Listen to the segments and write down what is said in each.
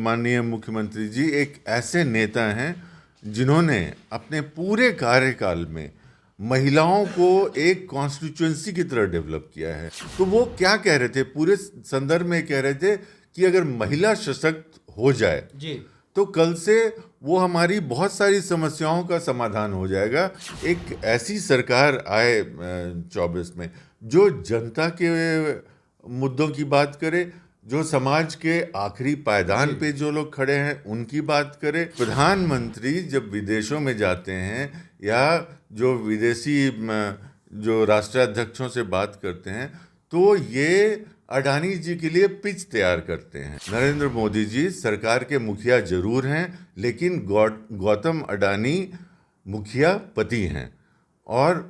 माननीय मुख्यमंत्री जी एक ऐसे नेता हैं जिन्होंने अपने पूरे कार्यकाल में महिलाओं को एक कॉन्स्टिट्यूएंसी की तरह डेवलप किया है। तो वो क्या कह रहे थे, पूरे संदर्भ में कह रहे थे कि अगर महिला सशक्त हो जाए जी तो कल से वो हमारी बहुत सारी समस्याओं का समाधान हो जाएगा। एक ऐसी सरकार आए 24 में जो जनता के मुद्दों की बात करे, जो समाज के आखिरी पायदान पे जो लोग खड़े हैं उनकी बात करे। प्रधानमंत्री जब विदेशों में जाते हैं या जो विदेशी जो राष्ट्राध्यक्षों से बात करते हैं तो ये अडानी जी के लिए पिच तैयार करते हैं। नरेंद्र मोदी जी सरकार के मुखिया जरूर हैं, लेकिन गौतम अडानी मुखिया पति हैं और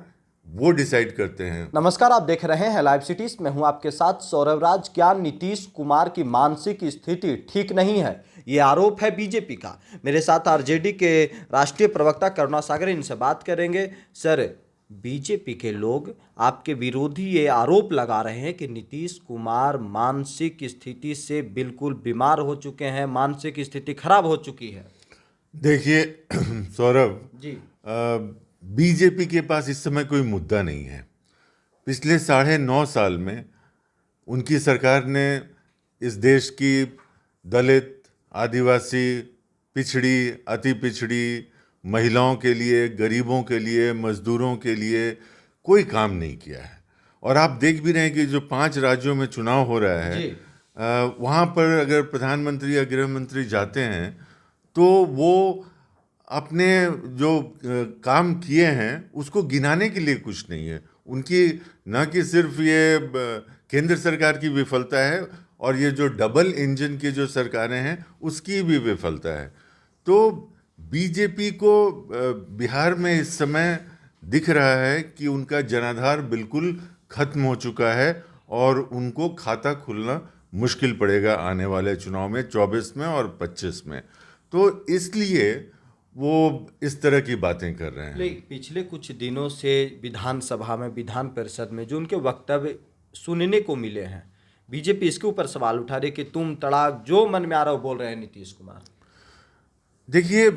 वो डिसाइड करते हैं। नमस्कार, आप देख रहे हैं लाइव सिटीज। मैं हूं आपके साथ सौरभ राज। क्या नीतीश कुमार की मानसिक स्थिति ठीक नहीं है, ये आरोप है बीजेपी का। मेरे साथ आरजेडी के राष्ट्रीय प्रवक्ता करुणा सागर, इनसे बात करेंगे। सर, बीजेपी के लोग आपके विरोधी ये आरोप लगा रहे हैं कि नीतीश कुमार मानसिक स्थिति से बिल्कुल बीमार हो चुके हैं, मानसिक स्थिति खराब हो चुकी है। देखिए सौरभ जी, बीजेपी के पास इस समय कोई मुद्दा नहीं है। पिछले 9.5 साल में उनकी सरकार ने इस देश की दलित, आदिवासी, पिछड़ी, अति पिछड़ी, महिलाओं के लिए, गरीबों के लिए, मजदूरों के लिए कोई काम नहीं किया है। और आप देख भी रहे हैं कि जो 5 राज्यों में चुनाव हो रहा है, वहाँ पर अगर प्रधानमंत्री या गृह मंत्री जाते हैं तो वो अपने जो काम किए हैं उसको गिनाने के लिए कुछ नहीं है। उनकी न कि सिर्फ ये केंद्र सरकार की विफलता है और ये जो डबल इंजन की जो सरकारें हैं उसकी भी विफलता है। तो बीजेपी को बिहार में इस समय दिख रहा है कि उनका जनाधार बिल्कुल खत्म हो चुका है और उनको खाता खुलना मुश्किल पड़ेगा आने वाले चुनाव में 24 में और 25 में। तो इसलिए वो इस तरह की बातें कर रहे हैं। पिछले कुछ दिनों से विधानसभा में, विधान परिषद में जो उनके वक्तव्य सुनने को मिले हैं, बीजेपी इसके ऊपर सवाल उठा रही कि तुम तड़ाक जो मन में आ रहा हो बोल रहे हैं नीतीश कुमार। देखिए,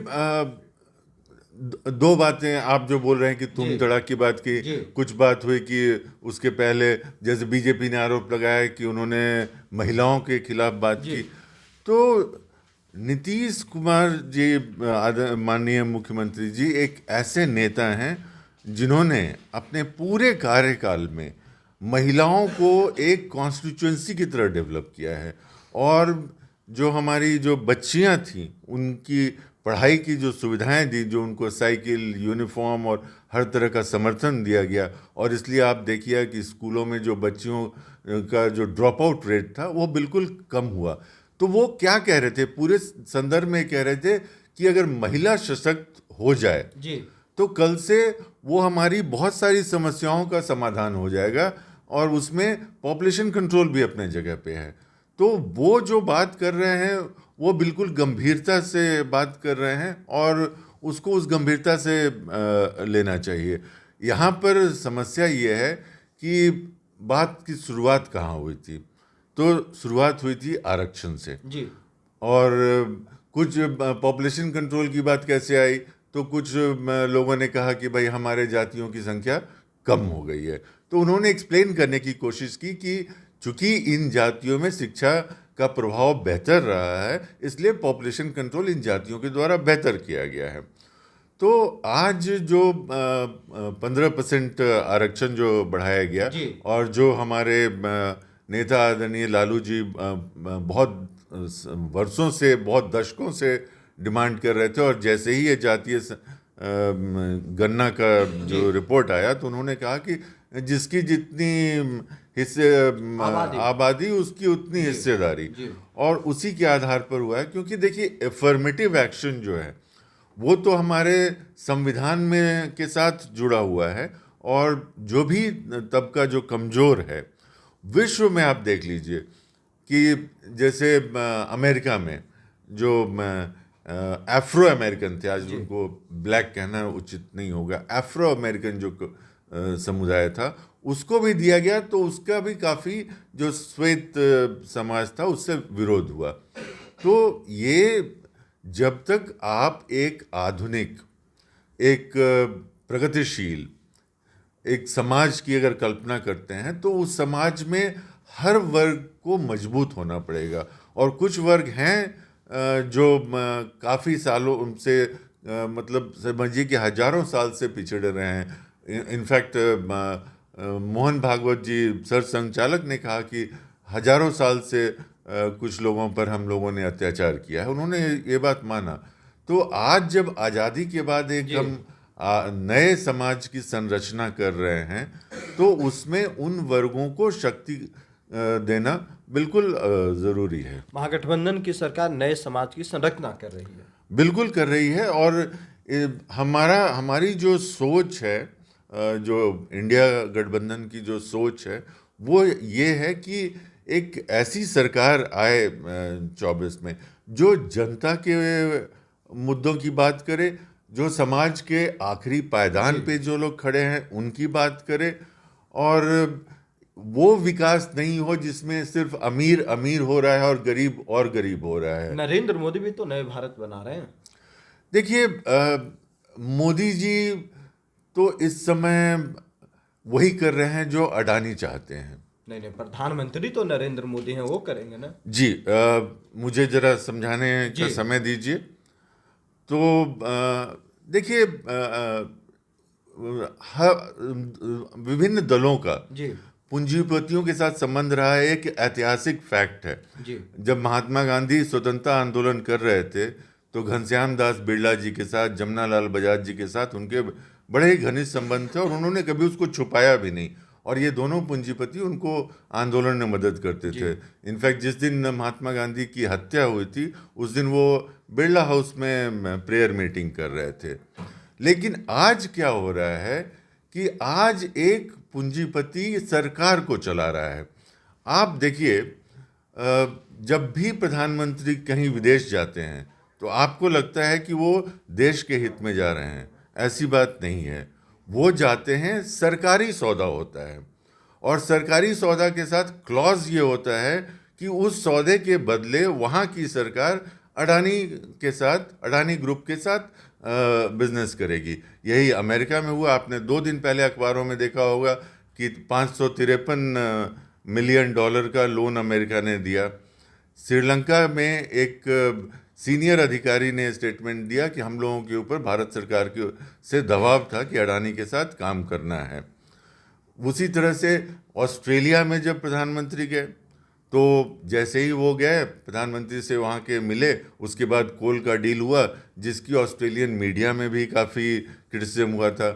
दो बातें आप जो बोल रहे हैं कि तुम तड़ाक की बात की, कुछ बात हुई कि उसके पहले जैसे बीजेपी ने आरोप लगाया कि उन्होंने महिलाओं के खिलाफ बात की। तो नीतीश कुमार जी माननीय मुख्यमंत्री जी एक ऐसे नेता हैं जिन्होंने अपने पूरे कार्यकाल में महिलाओं को एक कॉन्स्टिट्यूएंसी की तरह डेवलप किया है। और जो हमारी जो बच्चियां थीं उनकी पढ़ाई की जो सुविधाएं दी, जो उनको साइकिल, यूनिफॉर्म और हर तरह का समर्थन दिया गया। और इसलिए आप देखिए कि स्कूलों में जो बच्चियों का जो ड्रॉप आउट रेट था वो बिल्कुल कम हुआ। तो वो क्या कह रहे थे, पूरे संदर्भ में कह रहे थे कि अगर महिला सशक्त हो जाए तो कल से वो हमारी बहुत सारी समस्याओं का समाधान हो जाएगा और उसमें पॉपुलेशन कंट्रोल भी अपने जगह पे है। तो वो जो बात कर रहे हैं वो बिल्कुल गंभीरता से बात कर रहे हैं और उसको उस गंभीरता से लेना चाहिए। यहाँ पर समस्या ये है कि बात की शुरुआत कहाँ हुई थी। तो शुरुआत हुई थी आरक्षण से जी। और कुछ पॉपुलेशन कंट्रोल की बात कैसे आई, तो कुछ लोगों ने कहा कि भाई हमारे जातियों की संख्या कम हो गई है। तो उन्होंने एक्सप्लेन करने की कोशिश की कि चूंकि इन जातियों में शिक्षा का प्रभाव बेहतर रहा है इसलिए पॉपुलेशन कंट्रोल इन जातियों के द्वारा बेहतर किया गया है। तो आज जो 15% आरक्षण जो बढ़ाया गया और जो हमारे नेता आदरणीय लालू जी बहुत वर्षों से, बहुत दशकों से डिमांड कर रहे थे, और जैसे ही ये जातीय गणना का जो रिपोर्ट आया तो उन्होंने कहा कि जिसकी जितनी हिस्से आबादी उसकी उतनी हिस्सेदारी, और उसी के आधार पर हुआ है। क्योंकि देखिए एफर्मेटिव एक्शन जो है वो तो हमारे संविधान में के साथ जुड़ा हुआ है, और जो भी तबका जो कमज़ोर है विश्व में आप देख लीजिए कि जैसे अमेरिका में जो अफ्रो अमेरिकन थे, आज उनको ब्लैक कहना उचित नहीं होगा, अफ्रो अमेरिकन जो समुदाय था उसको भी दिया गया, तो उसका भी काफ़ी जो श्वेत समाज था उससे विरोध हुआ। तो ये जब तक आप एक आधुनिक, एक प्रगतिशील एक समाज की अगर कल्पना करते हैं तो उस समाज में हर वर्ग को मजबूत होना पड़ेगा। और कुछ वर्ग हैं जो काफ़ी सालों से मतलब समझिए कि हजारों साल से पिछड़ रहे हैं। इनफैक्ट मोहन भागवत जी सर संचालक ने कहा कि हजारों साल से कुछ लोगों पर हम लोगों ने अत्याचार किया है, उन्होंने ये बात माना। तो आज जब आज़ादी के बाद एक हम नए समाज की संरचना कर रहे हैं तो उसमें उन वर्गों को शक्ति देना बिल्कुल ज़रूरी है। महागठबंधन की सरकार नए समाज की संरचना कर रही है। बिल्कुल कर रही है। और हमारी जो सोच है, जो इंडिया गठबंधन की जो सोच है वो ये है कि एक ऐसी सरकार आए 24 में जो जनता के मुद्दों की बात करे, जो समाज के आखिरी पायदान पे जो लोग खड़े हैं उनकी बात करे, और वो विकास नहीं हो जिसमें सिर्फ अमीर अमीर हो रहा है और गरीब हो रहा है। नरेंद्र मोदी भी तो नए भारत बना रहे हैं। देखिए, मोदी जी तो इस समय वही कर रहे हैं जो अडानी चाहते हैं। नहीं, प्रधानमंत्री तो नरेंद्र मोदी हैं, वो करेंगे ना जी। मुझे जरा समझाने का समय दीजिए। तो देखिए, विभिन्न दलों का पूंजीपतियों के साथ संबंध रहा है, एक ऐतिहासिक फैक्ट है। जब महात्मा गांधी स्वतंत्रता आंदोलन कर रहे थे तो घनश्याम दास बिरला जी के साथ, जमनालाल बजाज जी के साथ उनके बड़े ही घनिष्ठ संबंध थे और उन्होंने कभी उसको छुपाया भी नहीं। और ये दोनों पूंजीपति उनको आंदोलन में मदद करते थे। इनफैक्ट जिस दिन महात्मा गांधी की हत्या हुई थी उस दिन वो बिरला हाउस में प्रेयर मीटिंग कर रहे थे। लेकिन आज क्या हो रहा है कि आज एक पूंजीपति सरकार को चला रहा है। आप देखिए, जब भी प्रधानमंत्री कहीं विदेश जाते हैं तो आपको लगता है कि वो देश के हित में जा रहे हैं। ऐसी बात नहीं है। वो जाते हैं, सरकारी सौदा होता है और सरकारी सौदा के साथ क्लॉज ये होता है कि उस सौदे के बदले वहाँ की सरकार अडानी ग्रुप के साथ बिजनेस करेगी। यही अमेरिका में हुआ। आपने 2 दिन पहले अखबारों में देखा होगा कि $553 मिलियन का लोन अमेरिका ने दिया। श्रीलंका में एक सीनियर अधिकारी ने स्टेटमेंट दिया कि हम लोगों के ऊपर भारत सरकार के से दबाव था कि अडानी के साथ काम करना है। उसी तरह से ऑस्ट्रेलिया में जब प्रधानमंत्री गए तो जैसे ही वो गए प्रधानमंत्री से वहाँ के मिले, उसके बाद कोल का डील हुआ जिसकी ऑस्ट्रेलियन मीडिया में भी काफ़ी क्रिटिसिज्म हुआ था।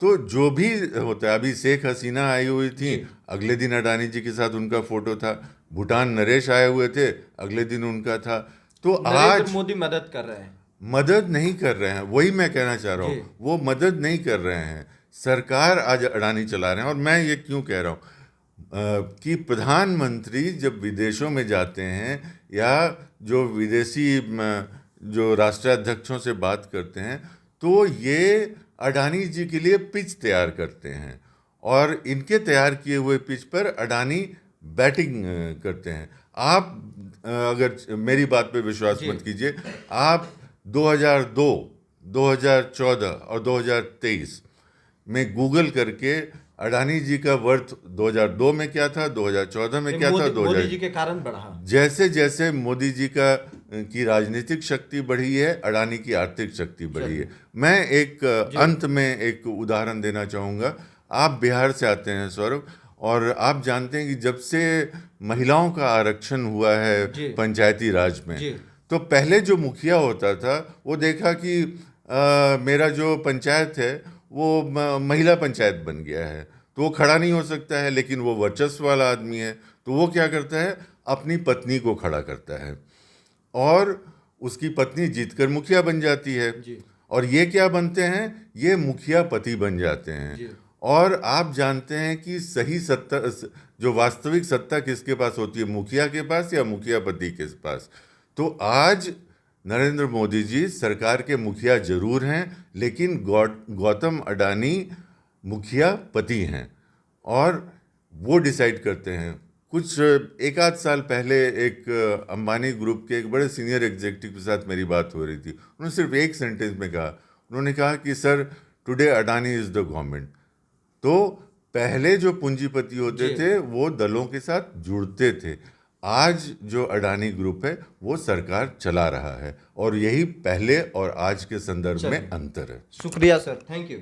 तो जो भी होता है, अभी शेख हसीना आई हुई थी, अगले दिन अडानी जी के साथ उनका फोटो था। भूटान नरेश आए हुए थे, अगले दिन उनका था। तो आज मोदी मदद कर रहे हैं, मदद नहीं कर रहे हैं। वही मैं कहना चाह रहा हूँ, वो मदद नहीं कर रहे हैं। सरकार आज अडानी चला रहे हैं। और मैं ये क्यों कह रहा हूँ कि प्रधानमंत्री जब विदेशों में जाते हैं या जो विदेशी जो राष्ट्राध्यक्षों से बात करते हैं तो ये अडानी जी के लिए पिच तैयार करते हैं और इनके तैयार किए हुए पिच पर अडानी बैटिंग करते हैं। आप अगर मेरी बात पे विश्वास मत कीजिए, आप 2002, 2014 और 2023 में गूगल करके अडानी जी का वर्थ 2002 में क्या था, 2014 में क्या था, मोदी जी के कारण बढ़ा। जैसे जैसे मोदी जी की राजनीतिक शक्ति बढ़ी है, अडानी की आर्थिक शक्ति बढ़ी है। मैं एक अंत में एक उदाहरण देना चाहूँगा। आप बिहार से आते हैं सौरभ, और आप जानते हैं कि जब से महिलाओं का आरक्षण हुआ है पंचायती राज में, तो पहले जो मुखिया होता था वो देखा कि मेरा जो पंचायत है वो महिला पंचायत बन गया है तो वो खड़ा नहीं हो सकता है, लेकिन वो वर्चस्व वाला आदमी है तो वो क्या करता है, अपनी पत्नी को खड़ा करता है और उसकी पत्नी जीतकर मुखिया बन जाती है। और ये क्या बनते हैं, ये मुखिया पति बन जाते हैं। और आप जानते हैं कि सही सत्ता, जो वास्तविक सत्ता किसके पास होती है, मुखिया के पास या मुखिया पति के पास। तो आज नरेंद्र मोदी जी सरकार के मुखिया जरूर हैं, लेकिन गौतम अडानी मुखिया पति हैं और वो डिसाइड करते हैं कुछ एक आध साल पहले एक अंबानी ग्रुप के एक बड़े सीनियर एग्जीक्यूटिव के साथ मेरी बात हो रही थी। उन्होंने सिर्फ एक सेंटेंस में कहा, उन्होंने कहा कि sir today Adani is the government. तो पहले जो पूंजीपति होते थे वो दलों के साथ जुड़ते थे, आज जो अडानी ग्रुप है वो सरकार चला रहा है, और यही पहले और आज के संदर्भ में अंतर है। शुक्रिया सर, थैंक यू।